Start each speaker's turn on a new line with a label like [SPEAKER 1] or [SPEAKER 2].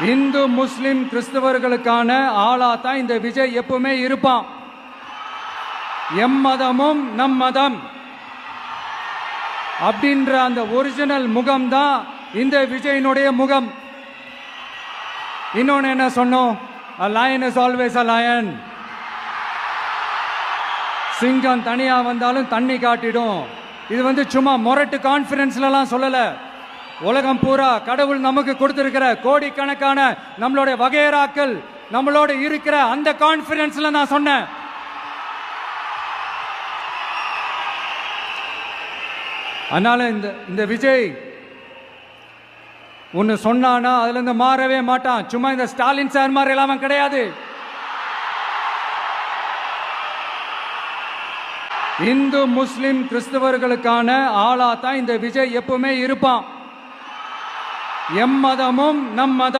[SPEAKER 1] இந்து முஸ்லிம் கிறிஸ்தவர்களுக்கான ஆளா தான் இந்த விஜய் எப்பவுமே இருப்பான். எம்மதமும் நம் மதம் அப்படின்ற அந்த ஒரிஜினல் முகம் தான் இந்த விஜயினுடைய முகம். இன்னொன்னு என்ன சொன்னோம்? A lion is always a lion. சிங்கம் தனியா வந்தாலும் தண்ணி காட்டிடும். இது சும்மா மொரட்டு கான்ஃபரன்ஸ்லாம் சொல்லல. உலகம் பூரா கடவுள் நமக்கு கொடுத்திருக்கிற கோடிக்கணக்கான நம்மளுடைய வகையராக்கள் நம்மளோட இருக்கிற அந்த கான்ஃபரன்ஸ்ல நான் சொன்னேன். அதனால இந்த விஜய் ஒன்னு சொன்னானா அதுல இருந்து மாறவே மாட்டான். சும்மா இந்த ஸ்டாலின் சார் மாதிரி எல்லாம் கிடையாது. இந்து முஸ்லிம் கிறிஸ்தவர்களுக்கான ஆளா தான் இந்த விஜய் எப்பவுமே இருப்பான். எம்மதமும் நம் மதம்.